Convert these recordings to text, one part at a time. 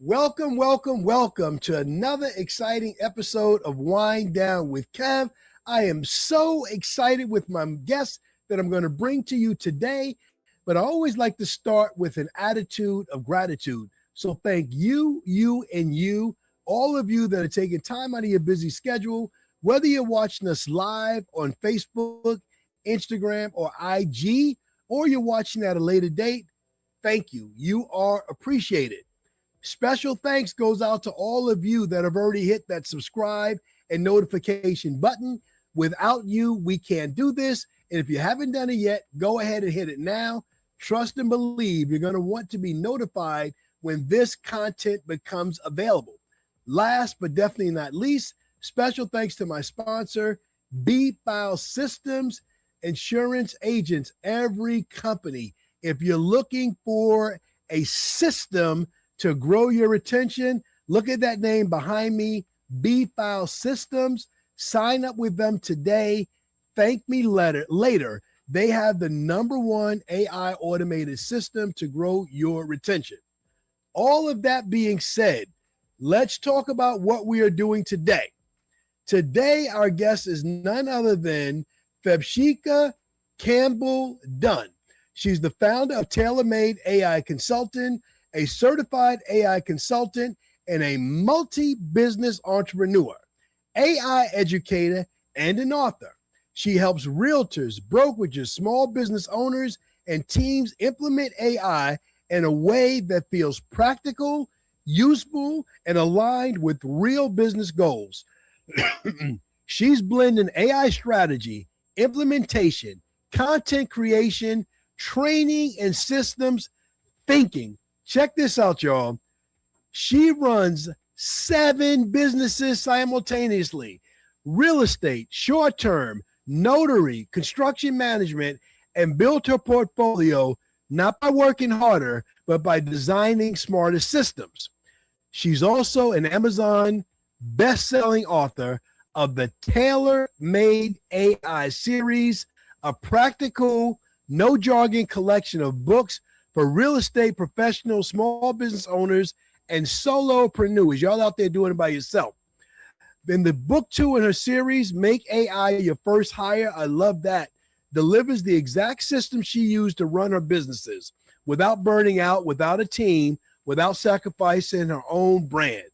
Welcome, welcome, welcome to another exciting episode of Wine Down with Kev. I am so excited with my guests that I'm going to bring to you today, but I always like to start with an attitude of gratitude. So thank you, all of you that are taking time out of your busy schedule, whether you're watching us live on Facebook, Instagram, or IG, or you're watching at a later date. Thank you. You are appreciated. Special thanks goes out to all of you that have already hit that subscribe and notification button. Without you, we can't do this. And if you haven't done it yet, go ahead and hit it now. Trust and believe you're going to want to be notified when this content becomes available. Last but definitely not least, special thanks to my sponsor, B-File Systems, insurance agents, every company. If you're looking for a system to grow your retention, look at that name behind me, B-File Systems. Sign up with them today. Thank me later. They have the #1 AI automated system to grow your retention. All of that being said, let's talk about what we are doing today. Today, our guest is none other than Febshika Campbell Dunn. She's the founder of TaylorMade AI Consultant, a certified AI consultant, and a multi-business entrepreneur, AI educator, and an author. She helps realtors, brokerages, small business owners, and teams implement AI in a way that feels practical, useful, and aligned with real business goals. She's blending AI strategy, implementation, content creation, training, and systems thinking. Check this out, y'all. She runs 7 businesses simultaneously: real estate, short-term, notary, construction management, and built her portfolio not by working harder, but by designing smarter systems. She's also an Amazon best-selling author of the Tailor-Made AI series, a practical, no jargon collection of books for real estate professionals, small business owners, and solopreneurs. Y'all out there doing it by yourself. Then the book 2 in her series, Make AI Your First Hire, I love that, delivers the exact system she used to run her businesses without burning out, without a team, without sacrificing her own brand.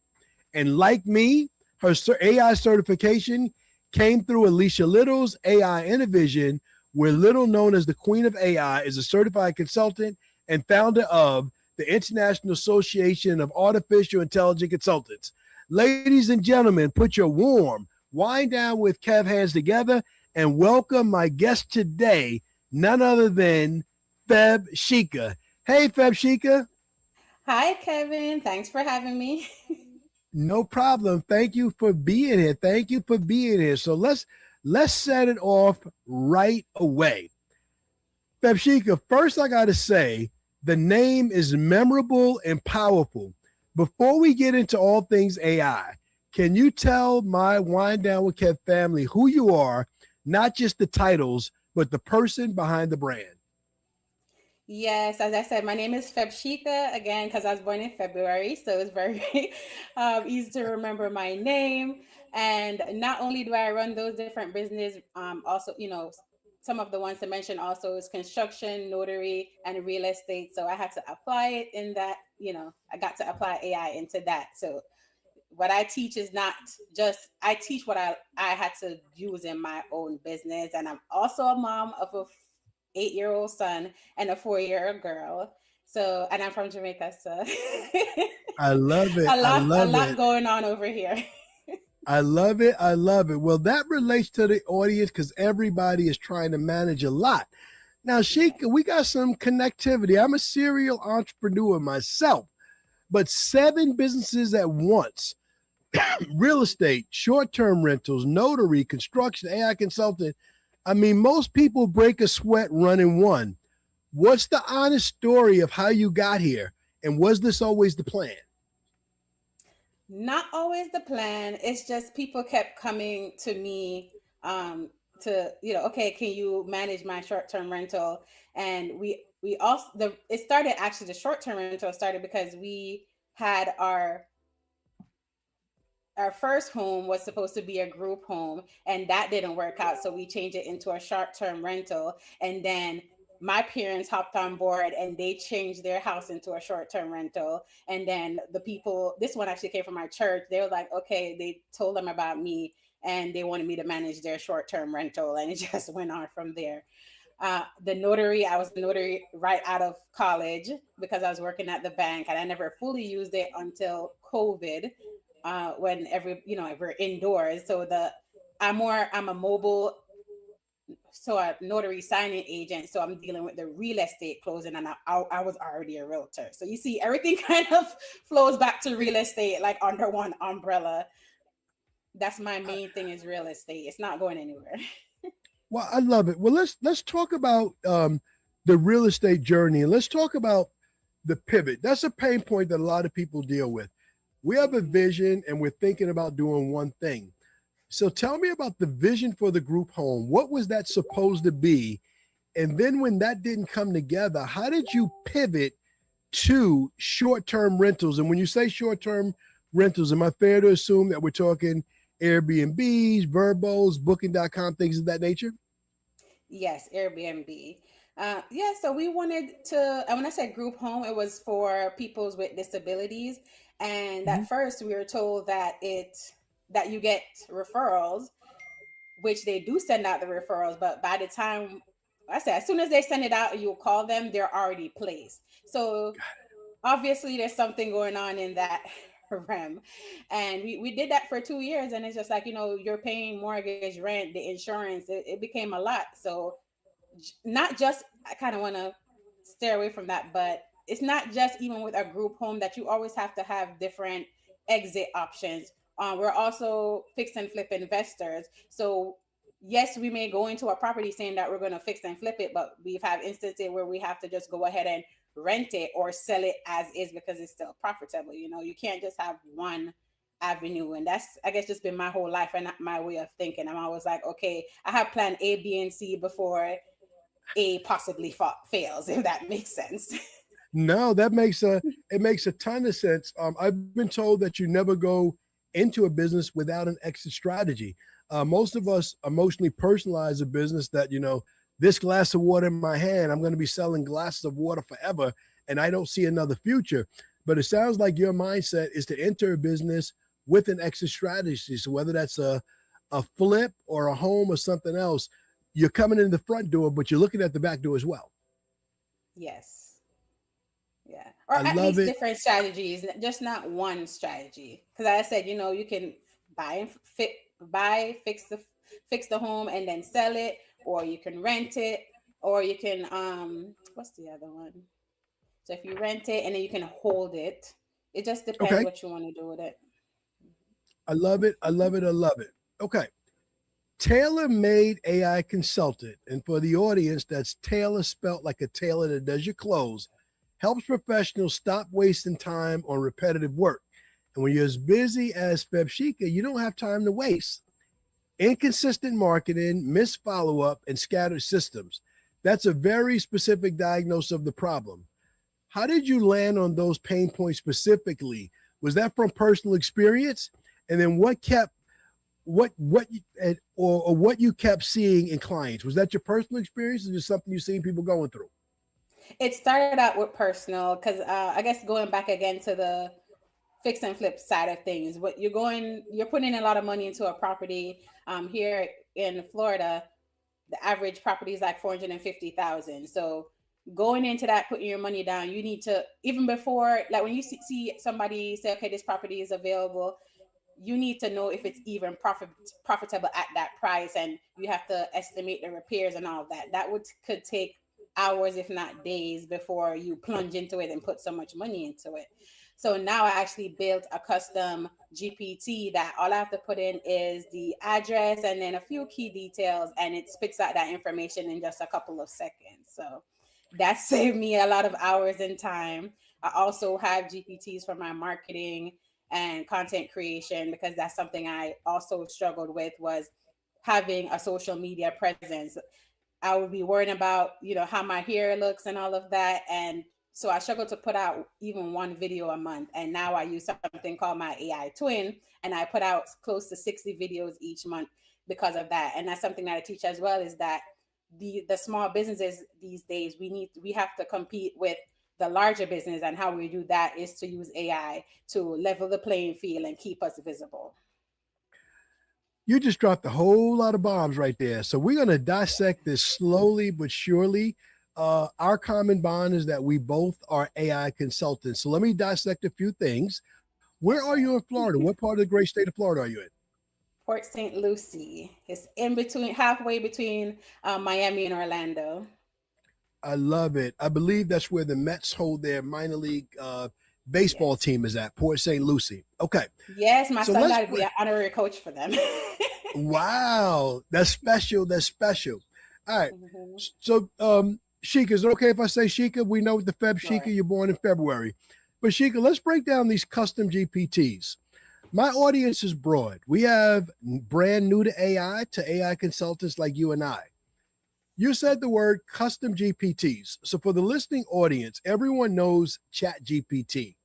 And like me, her AI certification came through Alicia Little's AI Innovision, where Little, known as the Queen of AI, is a certified consultant and founder of the International Association of Artificial Intelligence Consultants. Ladies and gentlemen, put your warm Wine Down with Kev hands together and welcome my guest today, none other than Febshika. Hey, Febshika. Hi, Kevin. Thanks for having me. No problem. Thank you for being here. Thank you for being here. So let's set it off right away. Febshika, first I got to say, the name is memorable and powerful. Before we get into all things AI, can you tell my Wine Down with Kev family who you are, not just the titles, but the person behind the brand? Yes, as I said, my name is Febshika again because I was born in February, so it's very easy to remember my name. And not only do I run those different business, also, some of the ones to mention also is construction, notary, and real estate. So I had to apply it in that, I got to apply AI into that. So what I teach is not just I teach what I had to use in my own business, and I'm also a mom of a 8-year-old son and a 4-year-old girl. So, and I'm from Jamaica, so I love it. a I lot, a love lot it. going on over here. I love it. I love it. Well, that relates to the audience because everybody is trying to manage a lot. Now, Yeah. Sheikah, we got some connectivity. I'm a serial entrepreneur myself, but 7 businesses at once: real estate, short-term rentals, notary, construction, AI consultant. I mean, most people break a sweat running one. What's the honest story of how you got here? And was this always the plan? Not always the plan. It's just people kept coming to me to, okay, can you manage my short-term rental? And we also it started actually the short-term rental started because we had our first home was supposed to be a group home, and that didn't work out, so we changed it into a short-term rental. And then my parents hopped on board and they changed their house into a short-term rental. And then the people, this one actually came from my church, they were like, okay, they told them about me and they wanted me to manage their short-term rental, and it just went on from there. The notary, I was a notary right out of college because I was working at the bank, and I never fully used it until COVID, when we're indoors. So I'm a mobile, so a notary signing agent. So I'm dealing with the real estate closing, and I was already a realtor. So you see, everything kind of flows back to real estate, like under one umbrella. That's my main thing, is real estate. It's not going anywhere. Well, I love it. Well, let's talk about the real estate journey, and let's talk about the pivot. That's a pain point that a lot of people deal with. We have a vision, and we're thinking about doing one thing. So tell me about the vision for the group home. What was that supposed to be? And then when that didn't come together, how did you pivot to short-term rentals? And when you say short-term rentals, am I fair to assume that we're talking Airbnbs, Verbos, Booking.com, things of that nature? Yes, Airbnb. Yeah, so we wanted to, and when I said group home, it was for peoples with disabilities. And Mhm. at first, we were told that you get referrals, which they do send out the referrals, but by the time, I say, as soon as they send it out and you call them, they're already placed. So obviously there's something going on in that realm. And we did that for 2 years, and it's just like, you're paying mortgage, rent, the insurance, it became a lot. So not just, I kind of want to stay away from that, but it's not just even with a group home that you always have to have different exit options. We're also fix and flip investors. So yes, we may go into a property saying that we're going to fix and flip it, but we've had instances where we have to just go ahead and rent it or sell it as is because it's still profitable. You can't just have one avenue. And that's, I guess, just been my whole life and my way of thinking. I'm always like, okay, I have plan A, B, and C before A possibly fails, if that makes sense. No, it makes a ton of sense. I've been told that you never go into a business without an exit strategy. Most of us emotionally personalize a business that, this glass of water in my hand, I'm going to be selling glasses of water forever, and I don't see another future. But it sounds like your mindset is to enter a business with an exit strategy. So whether that's a flip or a home or something else, you're coming in the front door, but you're looking at the back door as well. Yes. Yeah. Or I at love least it. different strategies, just not one strategy. Because I said, you can buy and fit, buy, fix the home and then sell it, or you can rent it, or you can what's the other one? So if you rent it and then you can hold it, it just depends Okay. what you want to do with it. I love it. I love it. I love it. Okay. Tailor made AI consultant. And for the audience, that's Taylor spelt like a tailor that does your clothes, helps professionals stop wasting time on repetitive work. And when you're as busy as Febshika, you don't have time to waste. Inconsistent marketing, missed follow up, and scattered systems. That's a very specific diagnosis of the problem. How did you land on those pain points specifically? Was that from personal experience? And then what you kept seeing in clients? Was that your personal experience or just something you've seen people going through? It started out with personal because I guess going back again to the fix and flip side of things, what you're putting a lot of money into a property. Here in Florida, the average property is like 450,000. So going into that, putting your money down, you need to, even before, like when you see somebody say, okay, this property is available, you need to know if it's even profitable at that price, and you have to estimate the repairs and all of that. That could take hours, if not days, before you plunge into it and put so much money into it. So now I actually built a custom GPT that all I have to put in is the address and then a few key details, and it spits out that information in just a couple of seconds. So that saved me a lot of hours and time. I also have GPTs for my marketing and content creation because that's something I also struggled with, was having a social media presence. I would be worrying about, how my hair looks and all of that. And So I struggle to put out even one video a month. And now I use something called my AI twin, and I put out close to 60 videos each month because of that. And that's something that I teach as well, is that the small businesses these days, we have to compete with the larger business, and how we do that is to use AI to level the playing field and keep us visible. You just dropped a whole lot of bombs right there. So we're going to dissect this slowly but surely. Our common bond is that we both are AI consultants. So let me dissect a few things. Where are you in Florida? What part of the great state of Florida are you in? Port St. Lucie. It's in between, halfway between Miami and Orlando. I love it. I believe that's where the Mets hold their minor league baseball Yes. team is at, Port St. Lucie. Okay. Yes, my So son let's got to be an honorary coach for them. wow. That's special. That's special. All right. Mhm. So Sheikah, is it okay if I say Sheikah? We know the Feb Sheikah, Sure. you're born in February. But Sheikah, let's break down these custom GPTs. My audience is broad. We have brand new to AI consultants like you and I. You said the word custom GPTs. So for the listening audience, everyone knows Chat GPT.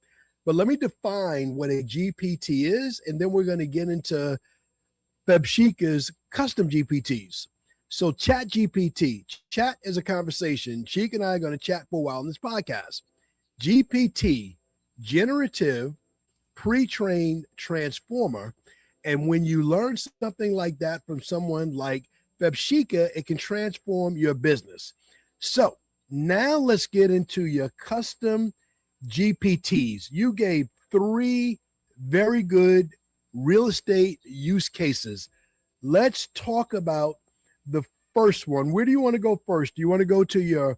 But let me define what a GPT is, and then we're going to get into Febshika's custom GPTs. So Chat GPT, chat is a conversation. Sheik and I are going to chat for a while on this podcast. GPT, generative pre-trained transformer. And when you learn something like that from someone like Febshika, it can transform your business. So now let's get into your custom GPTs. You gave 3 very good real estate use cases. Let's talk about the first one. Where do you want to go first? Do you want to go to your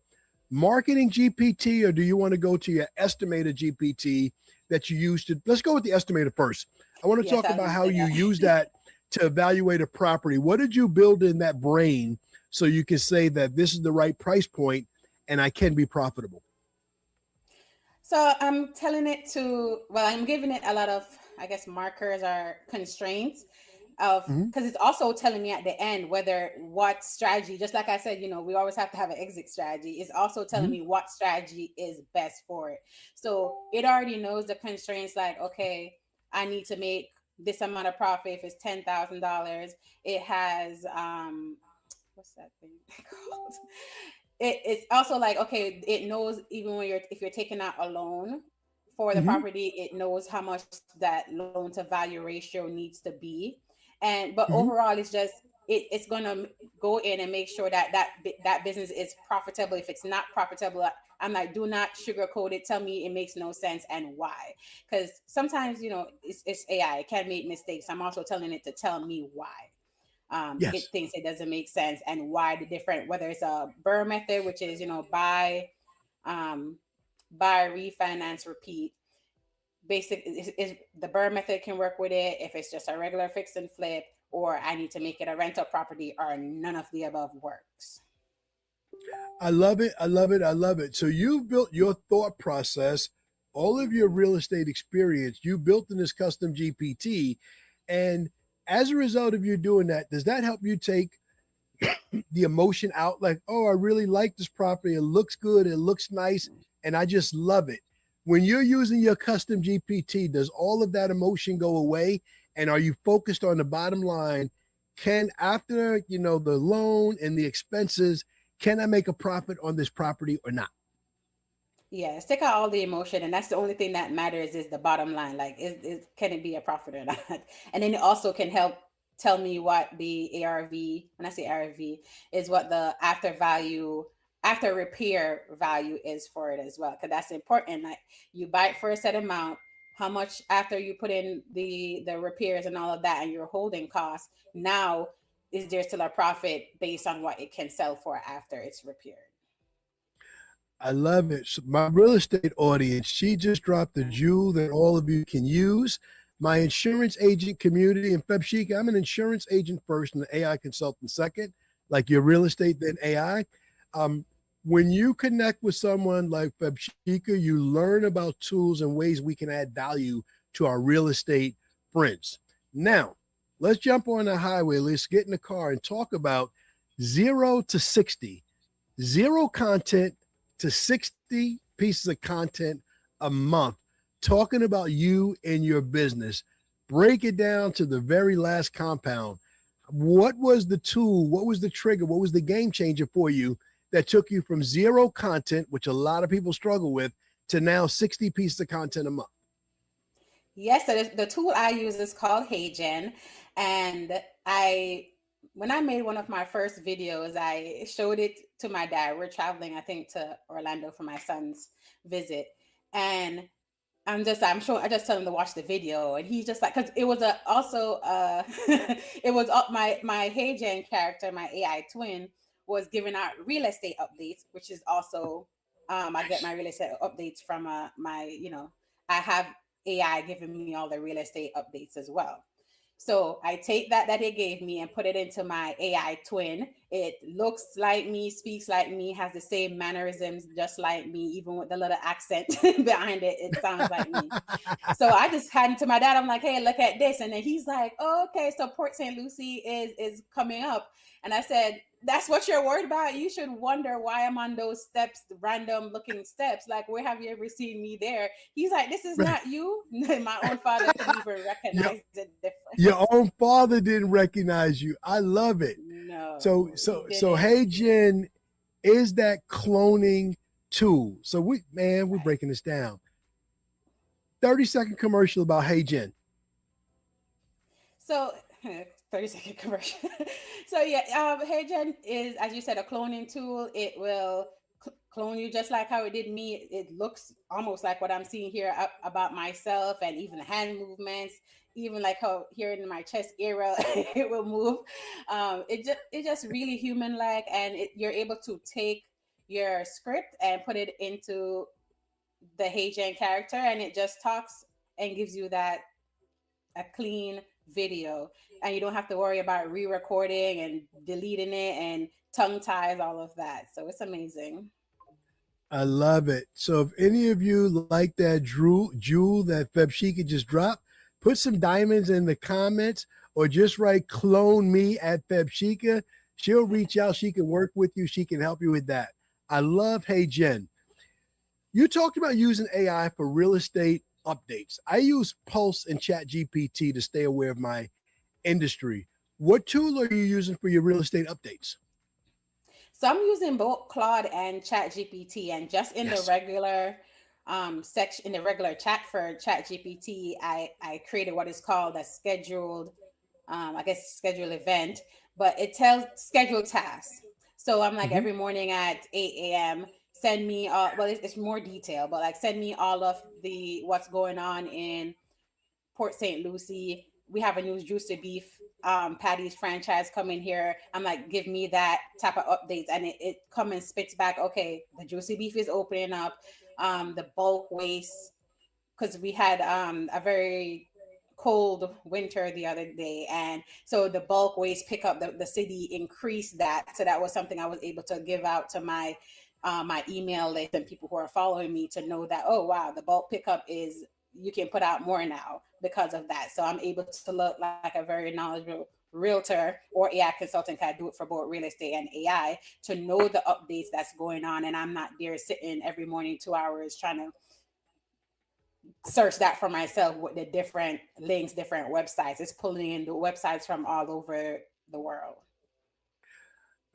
marketing GPT, or do you want to go to your estimated GPT that you use to? Let's go with the estimator first. I want to Yes, talk I was about gonna how say you that. use that to evaluate a property. What did you build in that brain so you can say that this is the right price point and I can be profitable? So I'm telling it to, well, I'm giving it a lot of, I guess, markers or constraints of, Mhm. because it's also telling me at the end whether what strategy, just like I said, we always have to have an exit strategy. It's also telling Mhm. me what strategy is best for it. So it already knows the constraints, like, okay, I need to make this amount of profit if it's $10,000. It has, what's that thing called? It's also like, okay, it knows even when if you're taking out a loan for the Mhm. property, it knows how much that loan to value ratio needs to be. And but Mhm. overall, it's just it's gonna go in and make sure that that business is profitable. If it's not profitable, I'm like, do not sugarcoat it. Tell me it makes no sense and why. Because sometimes it's AI, it can make mistakes. I'm also telling it to tell me why it Yes. thinks it doesn't make sense, and why the different, whether it's a burr method, which is buy, um, buy, refinance, repeat. Basic is the burr method can work with it if it's just a regular fix and flip, or I need to make it a rental property, or none of the above works. I love it. I love it. I love it. So you've built your thought process, all of your real estate experience, you built in this custom GPT. And as a result of you doing that, does that help you take the emotion out? Like, oh, I really like this property. It looks good. It looks nice. And I just love it. When you're using your custom GPT, does all of that emotion go away? And are you focused on the bottom line? Can, after, the loan and the expenses, can I make a profit on this property or not? Yes, take out all the emotion, and that's the only thing that matters is the bottom line. Like, can it be a profit or not? And then it also can help tell me what the ARV, when I say ARV, is what the after repair value is for it as well. Because that's important. Like, you buy it for a set amount, how much after you put in the repairs and all of that, and your holding costs. Now, is there still a profit based on what it can sell for after it's repaired? I love it. So my real estate audience, she just dropped a jewel that all of you can use. My insurance agent community, and Febshika, I'm an insurance agent first and an AI consultant second, like your real estate, then AI. Um, when you connect with someone like Febshika, you learn about tools and ways we can add value to our real estate friends. Now, let's jump on the highway. Let's get in the car and talk about 0 to 60. Zero content to 60 pieces of content a month talking about you and your business. Break it down to the very last compound. What was the tool? What was the trigger? What was the game changer for you that took you from zero content, which a lot of people struggle with, to now 60 pieces of content a month? Yes, so the tool I use is called HeyGen, and when I made one of my first videos, I showed it to my dad. We're traveling, I think, to Orlando for my son's visit, and I'm sure I just tell him to watch the video, and he's just like, because it was it was my HeyGen character, my AI twin, was giving out real estate updates, which is also I get my real estate updates from I have AI giving me all the real estate updates as well. So I take that he gave me and put it into my AI twin. It looks like me, speaks like me, has the same mannerisms just like me, even with the little accent behind it. It sounds like me. So I just handed to my dad. I'm like, hey, look at this. And then he's like, oh, okay, so Port St. Lucie is coming up. And I said, that's what you're worried about? You should wonder why I'm on those steps, random looking steps. Like, where have you ever seen me there? He's like, this is not you. My own father couldn't even recognize the difference. Your own father didn't recognize you. I love it. No. So HeyGen is that cloning tool. So we're breaking this down. 30-second commercial about HeyGen. So 30-second commercial. So yeah, HeyGen is, as you said, a cloning tool. It will clone you just like how it did me. It looks almost like what I'm seeing here about myself, and even the hand movements, even like how here in my chest area it will move. It just really human like, and you're able to take your script and put it into the HeyGen character, and it just talks and gives you a clean video, and you don't have to worry about re-recording and deleting it and tongue ties, all of that. So it's amazing. I love it. So if any of you like that jewel that Febshika just dropped, put some diamonds in the comments, or just write clone me at Febshika. She'll reach out. She can work with you. She can help you with that. I love HeyGen. You talked about using AI for real estate updates. I use Pulse and ChatGPT to stay aware of my industry. What tool are you using for your real estate updates? So I'm using both Claude and ChatGPT, and just in the regular section, in the regular chat for ChatGPT, I created what is called a scheduled, scheduled event, but it tells scheduled tasks. So I'm like, every morning at 8 a.m., send me it's more detail, but like, send me all of what's going on in Port St. Lucie. We have a new juicy beef patties franchise coming here. I'm like, give me that type of updates, and it come and spits back, okay, the juicy beef is opening up, the bulk waste, because we had a very cold winter the other day, and so the bulk waste pickup, the city increased that. So that was something I was able to give out to my my email list and people who are following me, to know that, oh wow, the bulk pickup is, you can put out more now because of that. So I'm able to look like a very knowledgeable realtor or AI consultant. I do it for both real estate and AI, to know the updates that's going on, and I'm not there sitting every morning 2 hours trying to search that for myself with the different links, different websites. It's pulling in the websites from all over the world.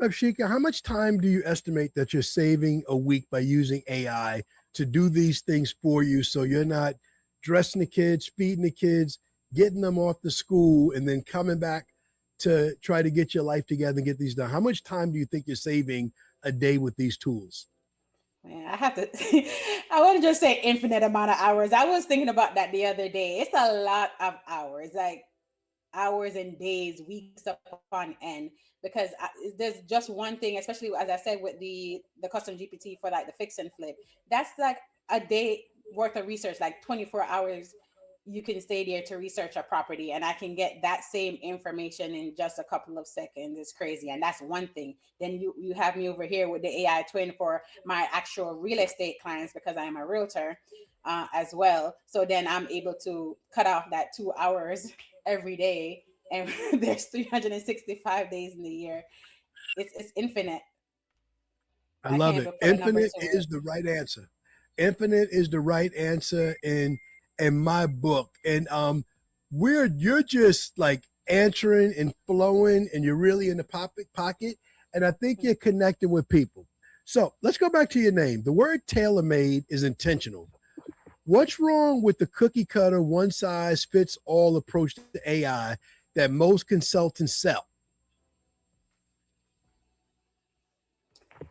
Shika, how much time do you estimate that you're saving a week by using AI to do these things for you, so you're not dressing the kids, feeding the kids, getting them off to school, and then coming back to try to get your life together and get these done? How much time do you think you're saving a day with these tools? Man, I have to, I want to just say infinite amount of hours. I was thinking about that the other day. It's a lot of hours, like hours and days, weeks upon end, because there's just one thing, especially as I said with the custom GPT for like the fix and flip. That's like a day worth of research, like 24 hours you can stay there to research a property, and I can get that same information in just a couple of seconds. It's crazy. And that's one thing. Then you have me over here with the AI twin for my actual real estate clients, because I am a realtor as well. So then I'm able to cut off that 2 hours every day, and there's 365 days in the year. It's infinite. I love it. Infinite is the right answer. Infinite is the right answer in my book. And you're just like answering and flowing, and you're really in the pocket. And I think you're connecting with people. So let's go back to your name. The word tailor made is intentional. What's wrong with the cookie cutter, one size fits all approach to AI that most consultants sell?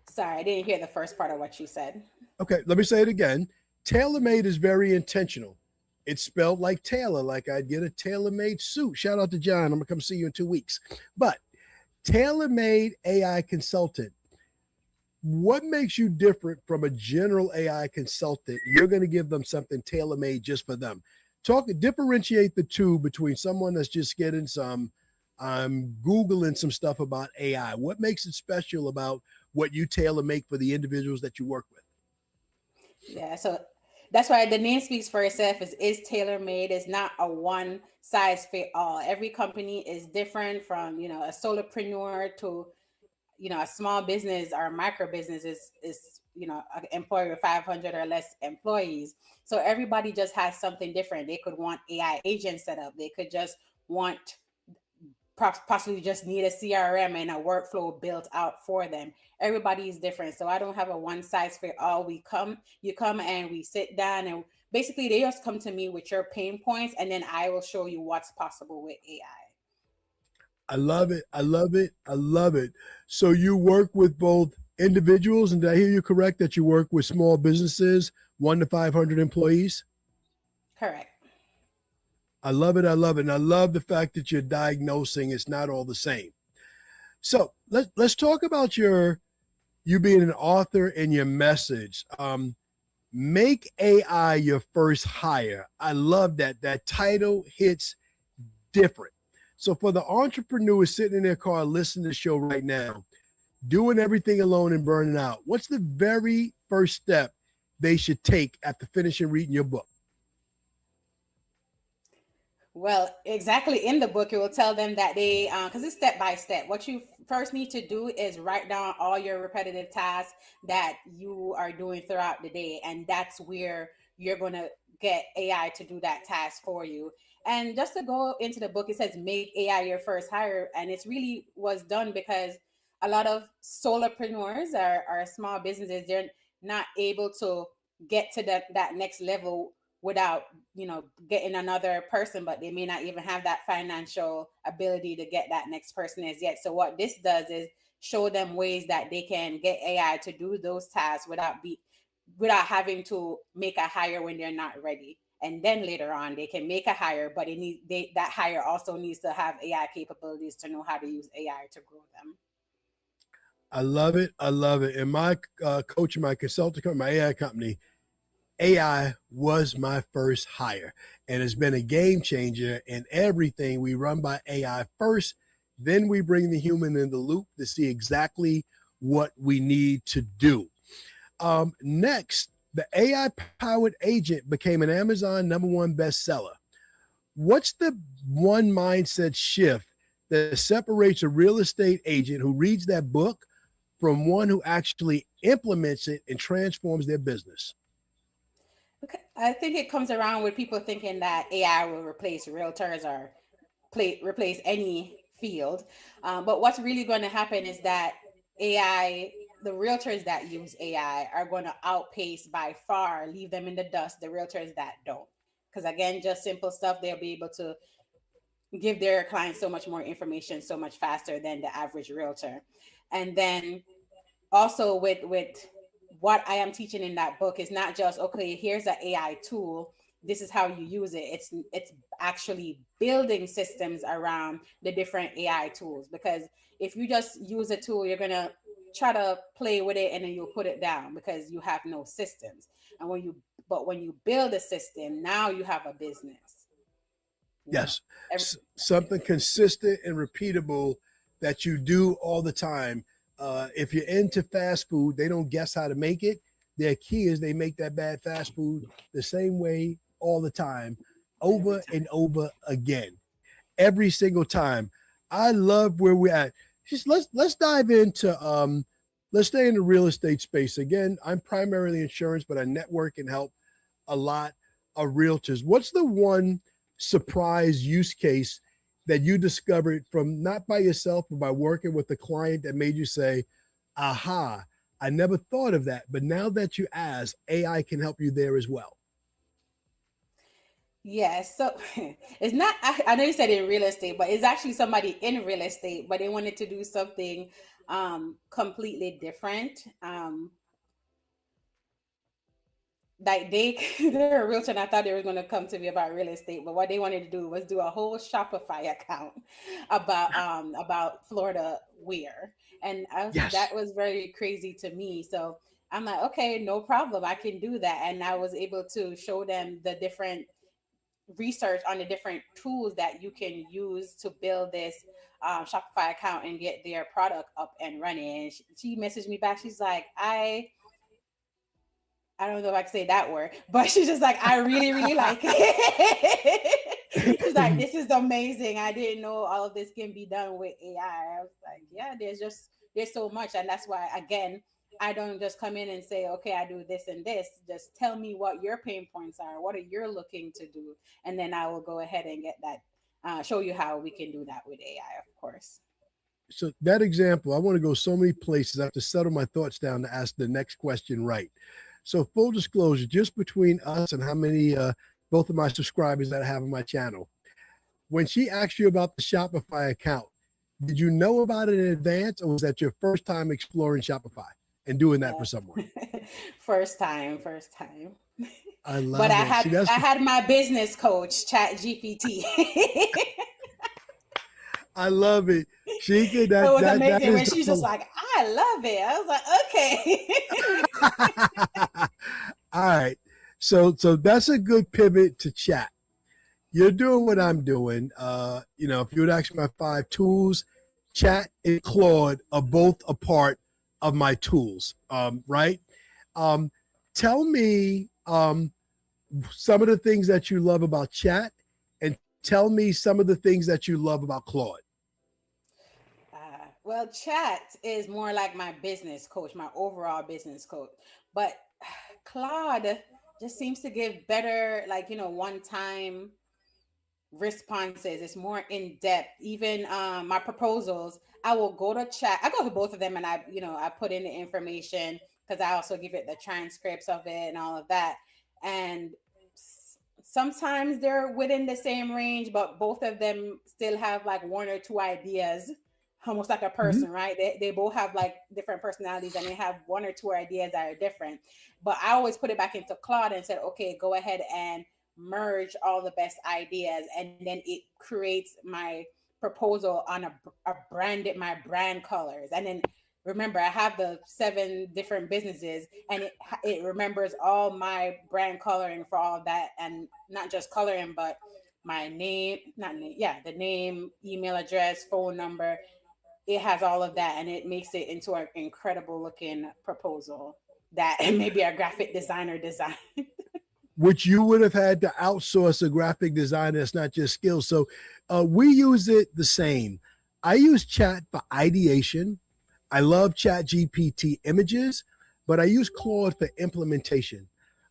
Sorry, I didn't hear the first part of what you said. Okay, let me say it again. Tailor made is very intentional. It's spelled like tailor, like I'd get a tailor made suit. Shout out to John. I'm going to come see you in 2 weeks. But tailor made AI consultant, what makes you different from a general AI consultant? You're going to give them something tailor made just for them. Differentiate the two between someone that's just getting some, I'm Googling some stuff about AI. What makes it special about what you tailor make for the individuals that you work with? Yeah, so that's why the name speaks for itself. Is tailor made. It's not a one size fit all. Every company is different, from a solopreneur to a small business or a micro business is an employer with 500 or less employees. So everybody just has something different. They could want AI agents set up. They could just want possibly just need a CRM and a workflow built out for them. Everybody is different. So I don't have a one size fit all. You come and we sit down, and basically they just come to me with your pain points, and then I will show you what's possible with AI. I love it. I love it. I love it. So you work with both individuals, and did I hear you correct that you work with small businesses, 1 to 500 employees? Correct. I love it. I love it. And I love the fact that you're diagnosing it's not all the same. So let's talk about you being an author and your message. Make AI your first hire. I love that. That title hits different. So for the entrepreneur sitting in their car listening to the show right now, doing everything alone and burning out, what's the very first step they should take after finishing reading your book? Well, exactly, in the book, it will tell them that because it's step by step. What you first need to do is write down all your repetitive tasks that you are doing throughout the day. And that's where you're going to get AI to do that task for you. And just to go into the book, it says make AI your first hire. And it's really was done because a lot of solopreneurs are small businesses. They're not able to get to that next level without getting another person, but they may not even have that financial ability to get that next person as yet. So what this does is show them ways that they can get AI to do those tasks without having to make a hire when they're not ready. And then later on they can make a hire, but that hire also needs to have AI capabilities to know how to use AI to grow them. I love it. I love it. And my coach, my consulting company, my AI company, AI was my first hire, and it's been a game changer in everything. We run by AI first, then we bring the human in the loop to see exactly what we need to do. Next, the AI powered agent became an Amazon #1 bestseller. What's the one mindset shift that separates a real estate agent who reads that book from one who actually implements it and transforms their business? I think it comes around with people thinking that AI will replace realtors or replace any field. But what's really going to happen is that the realtors that use AI are going to outpace by far, leave them in the dust, the realtors that don't. Because again, just simple stuff, they'll be able to give their clients so much more information so much faster than the average realtor. And then also with what I am teaching in that book is not just, okay, here's an AI tool, this is how you use it. It's actually building systems around the different AI tools, because if you just use a tool, you're gonna try to play with it and then you'll put it down because you have no systems. And when you build a system, now you have a business. Yes. Something consistent and repeatable that you do all the time. If you're into fast food, they don't guess how to make it. Their key is they make that bad fast food the same way all the time, over and over again, every single time. I love where we're at. Just let's dive into let's stay in the real estate space. Again, I'm primarily insurance, but I network and help a lot of realtors. What's the one surprise use case that you discovered from not by yourself, but by working with a client that made you say, aha, I never thought of that. But now that you ask, AI can help you there as well. Yes. So it's not, I know you said in real estate, but it's actually somebody in real estate, but they wanted to do something completely different. Like they're a realtor and I thought they were going to come to me about real estate, but what they wanted to do was do a whole Shopify account about Florida wear. And Yes. that was very crazy to me. So I'm like, okay, no problem. I can do that. And I was able to show them the different research on the different tools that you can use to build this Shopify account and get their product up and running. And she messaged me back. She's like, I don't know if I can say that word, but she's just like, I really, really like it. She's like, this is amazing. I didn't know all of this can be done with AI. I was like, yeah, there's so much. And that's why, again, I don't just come in and say, okay, I do this and this. Just tell me what your pain points are. What are you looking to do? And then I will go ahead and get that, show you how we can do that with AI, of course. So that example, I want to go so many places. I have to settle my thoughts down to ask the next question right. So full disclosure, just between us and how many both of my subscribers that I have on my channel, when she asked you about the Shopify account, did you know about it in advance, or was that your first time exploring Shopify and doing that Yeah. for someone? First time. I But love it. See, that's I had my business coach, Chat GPT. I love it. Sheikah, It was that amazing is when the she's just like, I love it. I was like, all right. So that's a good pivot to chat. You're doing what I'm doing. If you would ask me my 5 tools, chat and Claude are both a part of my tools. Right? Um, Tell me some of the things that you love about chat, and tell me some of the things that you love about Claude. well, Chat is more like my business coach, my overall business coach. But Claude just seems to give better, like, one time responses. It's more in depth. Even my proposals, I will go to Chat. I go to both of them and I put in the information because I also give it the transcripts of it and all of that. And sometimes they're within the same range, but both of them still have like one or two ideas, almost like a Mhm. person, right? They both have like different personalities and they have one or two ideas that are different. But I always put it back into Claude and said, okay, go ahead and merge all the best ideas. And then it creates my proposal on my brand colors. And then remember, I have the 7 different businesses and it remembers all my brand coloring for all of that, and not just coloring but my name, not name, yeah, the name, email address, phone number. It has all of that and it makes it into an incredible looking proposal that maybe a graphic designer designed. Which you would have had to outsource a graphic designer. That's not your skill. So we use it the same. I use chat for ideation. I love chat GPT images, but I use Claude for implementation.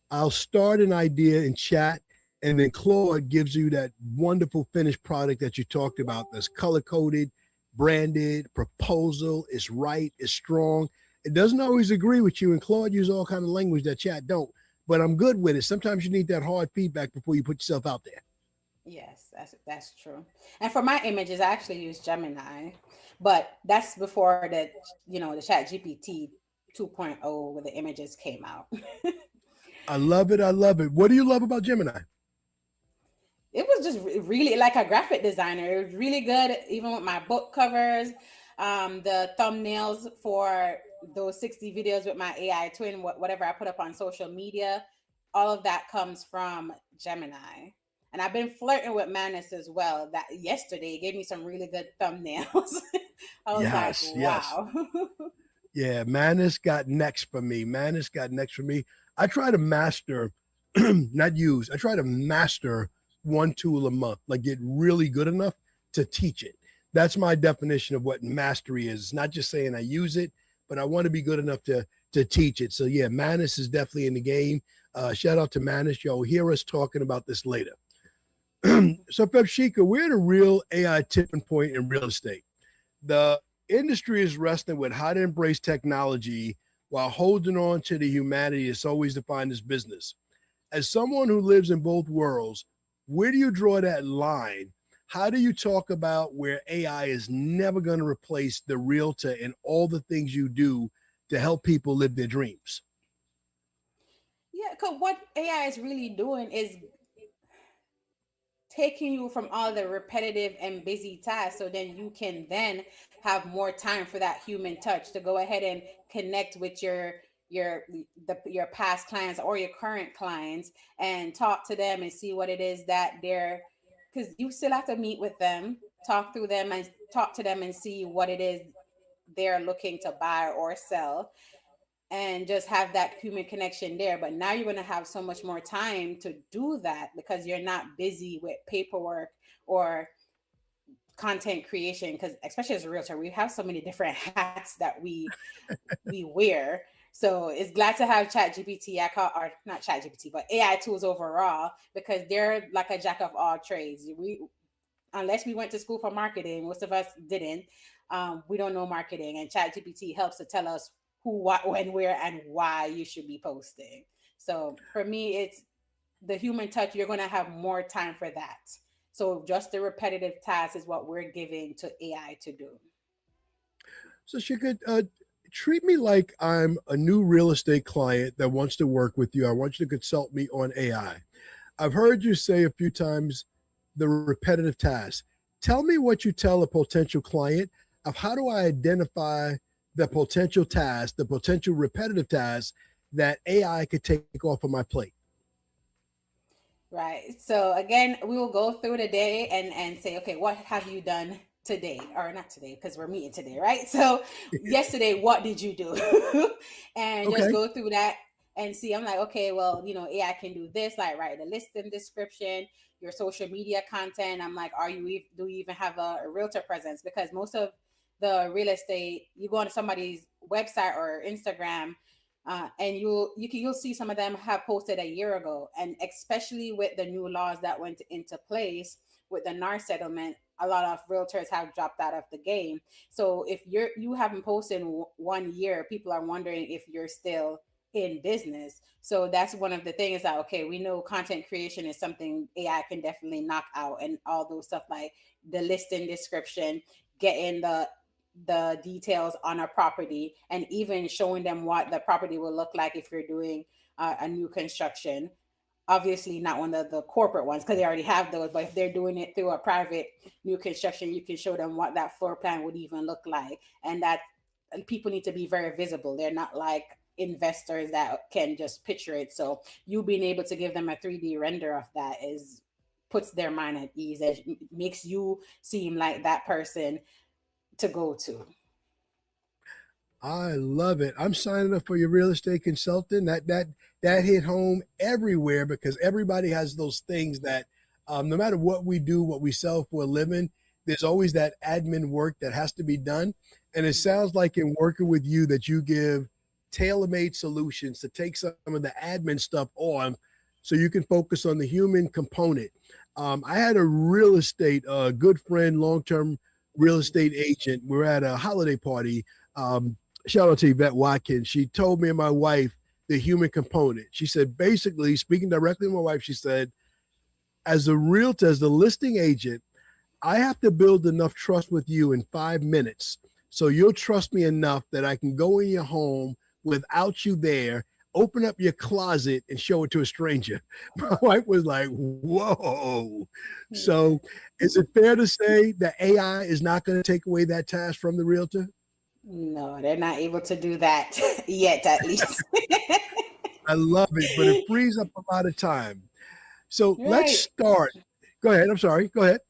I'll start an idea in chat, and then Claude gives you that wonderful finished product that you talked about that's color coded, branded, proposal, it's right, it's strong. It doesn't always agree with you, and Claude uses all kind of language that chat don't, but I'm good with it. Sometimes you need that hard feedback before you put yourself out there. Yes, that's true. And for my images, I actually use Gemini, but that's before the Chat GPT 2.0 where the images came out. I love it. I love it. What do you love about Gemini? It was just really like a graphic designer. It was really good, even with my book covers, the thumbnails for those 60 videos with my AI twin, whatever I put up on social media. All of that comes from Gemini. And I've been flirting with Manus as well. That yesterday gave me some really good thumbnails. I was like, Yes, yes. wow. Yeah, Manus got next for me. Manus got next for me. I try to master, not use, I try to master one tool a month, like get really good enough to teach it. That's my definition of what mastery is. It's not just saying I use it, but I want to be good enough to teach it. So yeah, Manus is definitely in the game. Shout out to Manus. Y'all will hear us talking about this later. So Pepshika, we're at a real AI tipping point in real estate. The industry is wrestling with how to embrace technology while holding on to the humanity that's always defined as business. As someone who lives in both worlds, where do you draw that line? How do you talk about where AI is never going to replace the realtor and all the things you do to help people live their dreams? Yeah, because what AI is really doing is taking you from all the repetitive and busy tasks so then you can then have more time for that human touch to go ahead and connect with your your past clients or your current clients and talk to them and see what it is that they're, because you still have to meet with them, talk through them and talk to them and see what it is they're looking to buy or sell, and just have that human connection there. But now you're going to have so much more time to do that because you're not busy with paperwork or content creation, because especially as a realtor we have so many different hats that we wear. So it's glad to have chat gpt, I call, or not chat gpt but AI tools overall, because they're like a jack of all trades. We, unless we went to school for marketing, most of us didn't. We don't know marketing, and ChatGPT helps to tell us who, what, when, where, and why you should be posting. So for me, it's the human touch. You're going to have more time for that. So just the repetitive task is what we're giving to AI to do. So she could treat me like I'm a new real estate client that wants to work with you. I want you to consult me on AI. I've heard you say a few times the repetitive tasks. Tell me what you tell a potential client of how do I identify the potential task, the potential repetitive task that AI could take off of my plate. Right. So again, we will go through the day and say, okay, what have you done today, or not today because we're meeting today, right? So yesterday, what did you do? And just Okay. go through that and see. I'm like, okay, well, AI can do this, like write the listing description, your social media content. I'm like, do you even have a realtor presence? Because most of the real estate, you go on somebody's website or Instagram, and you'll see some of them have posted a year ago, and especially with the new laws that went into place with the NAR settlement, a lot of realtors have dropped out of the game. So if you haven't posted in 1 year, people are wondering if you're still in business. So that's one of the things that, okay, we know content creation is something AI can definitely knock out, and all those stuff like the listing description, getting the details on a property, and even showing them what the property will look like if you're doing a new construction. Obviously not one of the corporate ones because they already have those, but if they're doing it through a private new construction, you can show them what that floor plan would even look like. And that, and people need to be very visible. They're not like investors that can just picture it. So you being able to give them a 3D render of that is puts their mind at ease. It makes you seem like that person to go to. I love it. I'm signing up for your real estate consultant. That hit home everywhere because everybody has those things that no matter what we do, what we sell for a living, there's always that admin work that has to be done. And it sounds like in working with you that you give tailor-made solutions to take some of the admin stuff on so you can focus on the human component. I had a real estate good friend, long-term real estate agent. We're at a holiday party. Shout out to Yvette Watkins. She told me and my wife the human component. She said, basically, speaking directly to my wife, she said, as a realtor, as the listing agent, I have to build enough trust with you in 5 minutes. So you'll trust me enough that I can go in your home without you there, open up your closet and show it to a stranger. My wife was like, whoa. Yeah. So is it fair to say that AI is not going to take away that task from the realtor? No, they're not able to do that yet, at least. I love it, but it frees up a lot of time. So let's Right. start. Go ahead. I'm sorry. Go ahead.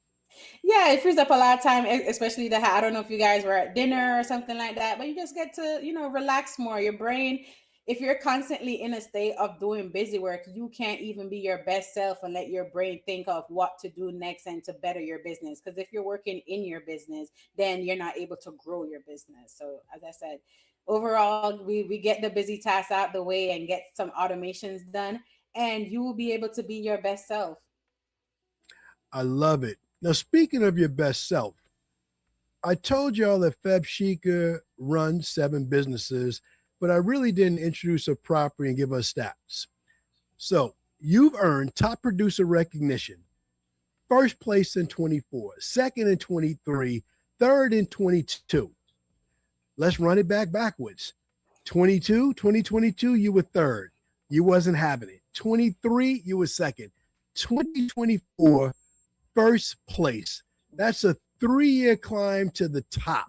Yeah, it frees up a lot of time, especially I don't know if you guys were at dinner or something like that, but you just get to, relax more. Your brain, if you're constantly in a state of doing busy work, you can't even be your best self and let your brain think of what to do next and to better your business. Because if you're working in your business, then you're not able to grow your business. So, as I said, overall, we get the busy tasks out the way and get some automations done, and you will be able to be your best self. I love it. Now, speaking of your best self, I told y'all that Feb Sheikah runs 7 businesses, but I really didn't introduce her properly and give her stats. So you've earned top producer recognition, first place in 24, second in 23, third in 22. Let's run it backwards. 2022, you were third. You wasn't having it. 23, you were second. 2024, first place. That's a 3-year climb to the top.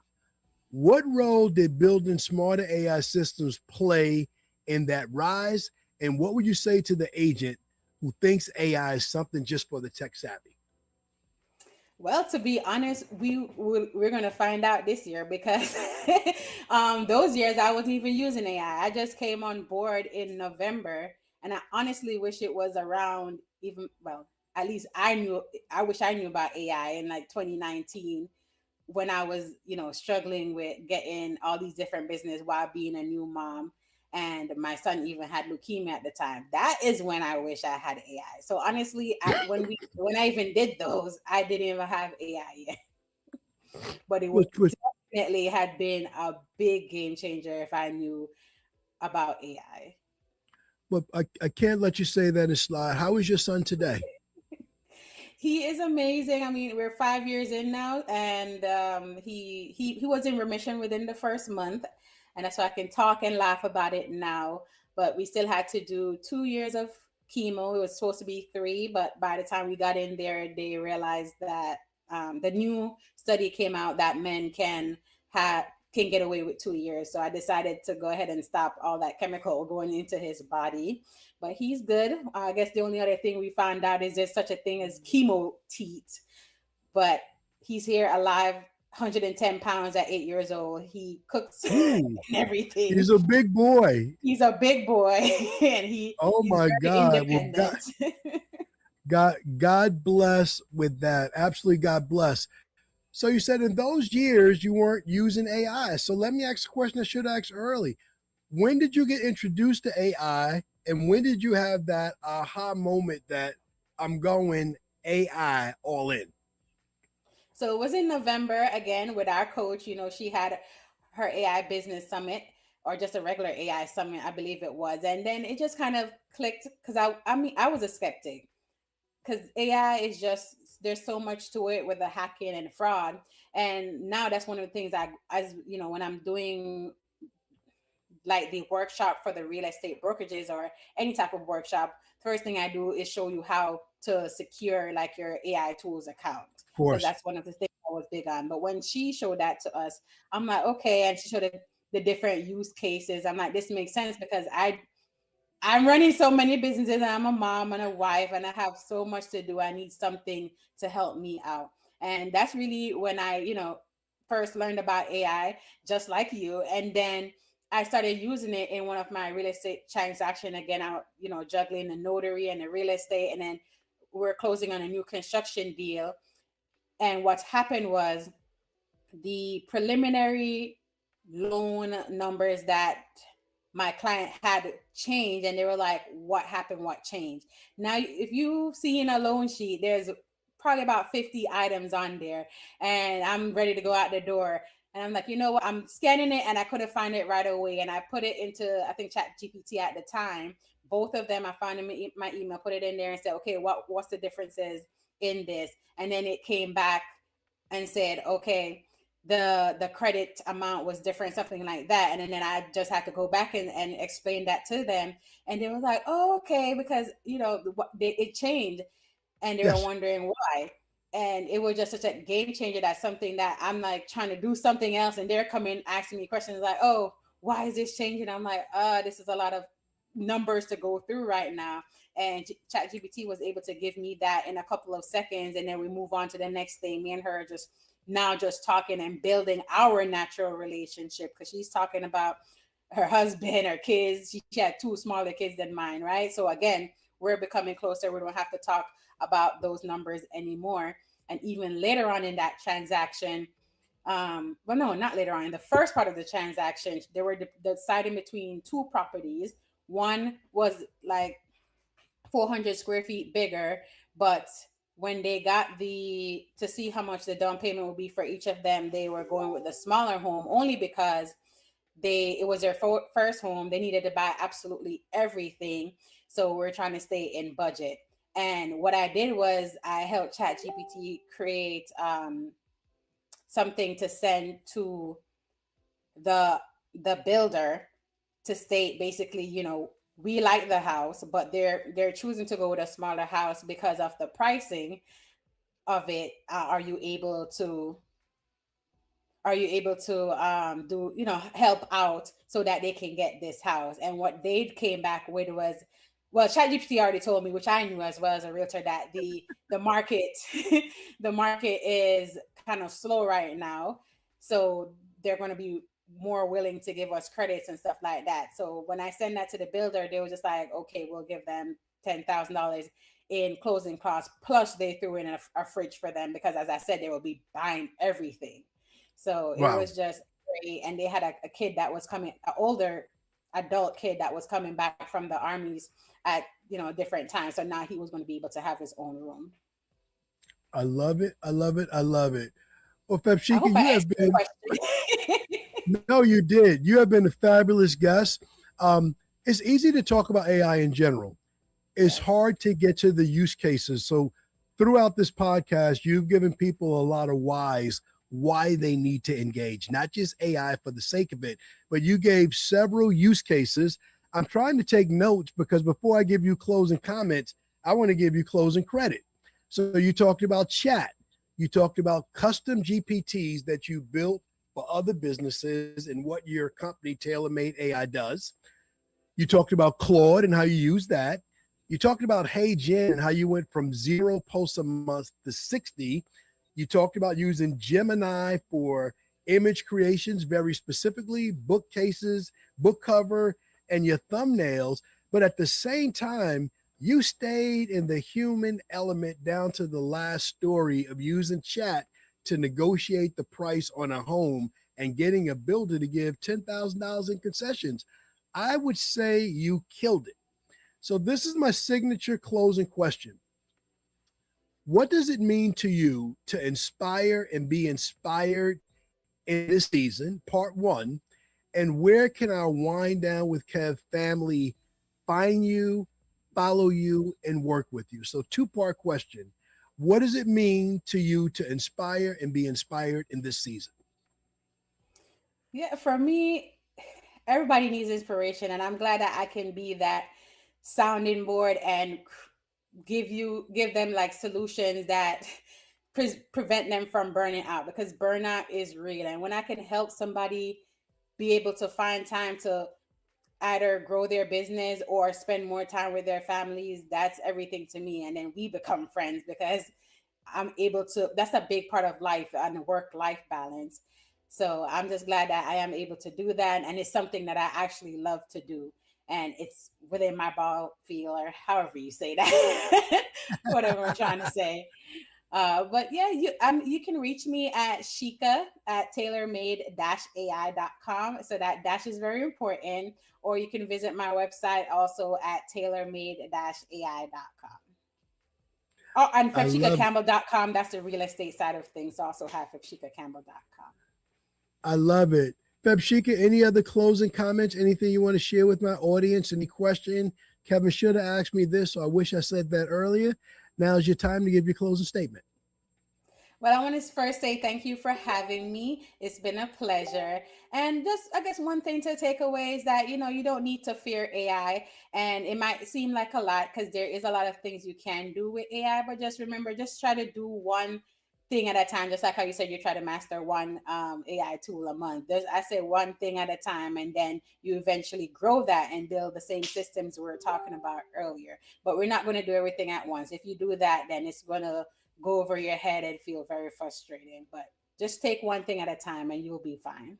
What role did building smarter AI systems play in that rise? And what would you say to the agent who thinks AI is something just for the tech savvy? Well, to be honest, we're gonna find out this year because those years I wasn't even using AI. I just came on board in November, and I honestly wish it was around even well. At least I knew. I wish I knew about AI in like 2019 when I was, struggling with getting all these different business while being a new mom. And my son even had leukemia at the time. That is when I wish I had AI. So honestly, when I even did those, I didn't even have AI yet. But it would definitely had been a big game changer if I knew about AI. Well, I can't let you say that in slide. How is your son today? He is amazing. I mean, we're 5 years in now, and he was in remission within the first month, and that's why I can talk and laugh about it now. But we still had to do 2 years of chemo. It was supposed to be 3, but by the time we got in there, they realized that the new study came out that men can get away with 2 years. So I decided to go ahead and stop all that chemical going into his body. But he's good. I guess the only other thing we found out is there's such a thing as chemo teat. But he's here alive, 110 pounds at 8 years old. He cooks and everything. He's a big boy. He's a big boy, and he's my very God. independent. Well, God bless with that. Absolutely, God bless. So you said in those years you weren't using AI. So let me ask a question I should have asked early. When did you get introduced to AI, and when did you have that aha moment that I'm going AI all in? So it was in November again with our coach. She had her AI business summit, or just a regular AI summit, I believe it was. And then it just kind of clicked because I was a skeptic, because AI is just, there's so much to it with the hacking and fraud. And now that's one of the things when I'm doing like the workshop for the real estate brokerages or any type of workshop, first thing I do is show you how to secure like your AI tools account. Because that's one of the things I was big on. But when she showed that to us, I'm like, okay. And she showed the different use cases. I'm like, this makes sense because I'm running so many businesses, and I'm a mom and a wife, and I have so much to do. I need something to help me out. And that's really when I, first learned about AI, just like you. And then I started using it in one of my real estate transaction. Again, I, juggling the notary and the real estate. And then we're closing on a new construction deal. And what's happened was the preliminary loan numbers that my client had changed, and they were like, what happened, what changed? Now, if you've seen a loan sheet, there's probably about 50 items on there, and I'm ready to go out the door. And I'm like, you know what? I'm scanning it, and I couldn't find it right away. And I put it into, I think, Chat GPT at the time. Both of them, I found in my email, put it in there and said, okay, what's the differences in this? And then it came back and said, okay, the credit amount was different, something like that. And then I just had to go back and explain that to them. And they were like, oh, okay, because, it changed. And they were wondering why. And it was just such a game changer. That's something that I'm like trying to do something else. And they're coming asking me questions like, oh, why is this changing? I'm like, this is a lot of numbers to go through right now. And ChatGPT was able to give me that in a couple of seconds. And then we move on to the next thing. Me and her just talking and building our natural relationship, because she's talking about her husband, her kids. She had 2 smaller kids than mine, right? So again, we're becoming closer. We don't have to talk about those numbers anymore. And even later on in that transaction, Well, no, not later on. In the first part of the transaction, they were deciding between two properties. One was like 400 square feet bigger, but when they got to see how much the down payment would be for each of them, they were going with the smaller home only because it was their first home. They needed to buy absolutely everything, so we're trying to stay in budget. And what I did was I helped ChatGPT create something to send to the builder to state basically, we like the house, but they're choosing to go with a smaller house because of the pricing of it. Are you able to do, help out so that they can get this house? And what they came back with was, well, ChatGPT already told me, which I knew as well as a realtor, that the market the market is kind of slow right now, so they're going to be more willing to give us credits and stuff like that. So when I send that to the builder, they were just like, okay, we'll give them $10,000 in closing costs, plus they threw in a fridge for them because, as I said, they will be buying everything. So it Wow. was just great. And they had a kid that was coming, an older adult kid that was coming back from the armies at different times. So now he was going to be able to have his own room. I love it. I love it. I love it. Well, I Pepshika, hope you I have answered your been, question. no, you did. You have been a fabulous guest. It's easy to talk about AI in general. It's Yes. hard to get to the use cases. So throughout this podcast, you've given people a lot of whys why they need to engage, not just AI for the sake of it, but you gave several use cases. I'm trying to take notes because before I give you closing comments, I want to give you closing credit. So you talked about chat. You talked about custom GPTs that you built for other businesses and what your company TaylorMade AI does. You talked about Claude and how you use that. You talked about Hey Jen and how you went from 0 posts a month to 60. You talked about using Gemini for image creations, very specifically, bookcases, book cover, and your thumbnails. But at the same time, you stayed in the human element down to the last story of using chat to negotiate the price on a home and getting a builder to give $10,000 in concessions. I would say you killed it. So this is my signature closing question. What does it mean to you to inspire and be inspired in this season, part one? And where can our Wind Down with Kev family find you, follow you, and work with you? So, two-part question. What does it mean to you to inspire and be inspired in this season? Yeah, for me, everybody needs inspiration, and I'm glad that I can be that sounding board and give them like solutions that prevent them from burning out, because burnout is real. And when I can help somebody be able to find time to either grow their business or spend more time with their families, that's everything to me. And then we become friends because I'm able to, that's a big part of life and the work life balance. So I'm just glad that I am able to do that. And it's something that I actually love to do. And it's within my ball field, or however you say that, whatever I'm trying to say. But yeah, you can reach me at Shika at tailormade-ai.com. So that dash is very important. Or you can visit my website also at tailormade-ai.com. Oh, and I love FebShikaCampbell.com. That's the real estate side of things. Also have FebShikaCampbell.com. I love it. Pepshika, any other closing comments? Anything you want to share with my audience? Any question? Kevin should have asked me this, so I wish I said that earlier. Now is your time to give your closing statement. Well, I want to first say thank you for having me. It's been a pleasure. And just, I guess, one thing to take away is that, you don't need to fear AI. And it might seem like a lot because there is a lot of things you can do with AI, but just remember, just try to do one thing at a time. Just like how you said, you try to master one AI tool a month. I say one thing at a time, and then you eventually grow that and build the same systems we were talking about earlier. But we're not going to do everything at once. If you do that, then it's going to go over your head and feel very frustrating. But just take one thing at a time and you'll be fine.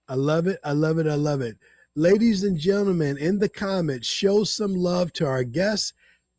I love it. I love it. I love it. Ladies and gentlemen, in the comments, show some love to our guest,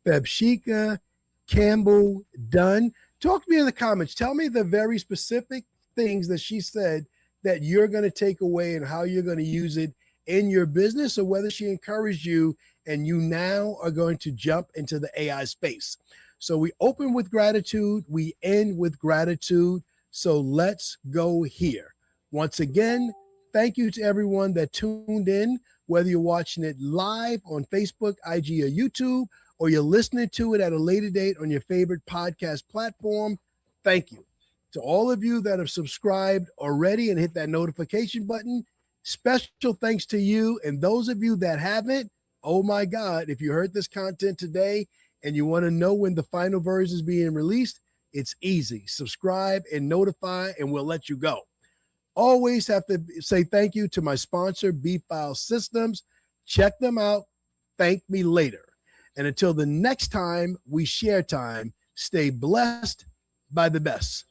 Pepshika Campbell Dunn. Talk to me in the comments. Tell me the very specific things that she said that you're going to take away and how you're going to use it in your business, or whether she encouraged you and you now are going to jump into the AI space. So we open with gratitude, we end with gratitude. So let's go here. Once again, thank you to everyone that tuned in, whether you're watching it live on Facebook, IG, or YouTube, or you're listening to it at a later date on your favorite podcast platform. Thank you. To all of you that have subscribed already and hit that notification button, special thanks to you. And those of you that haven't, oh my God, if you heard this content today and you want to know when the final version is being released, it's easy. Subscribe and notify, and we'll let you go. Always have to say thank you to my sponsor, B-File Systems. Check them out. Thank me later. And until the next time we share time, stay blessed by the best.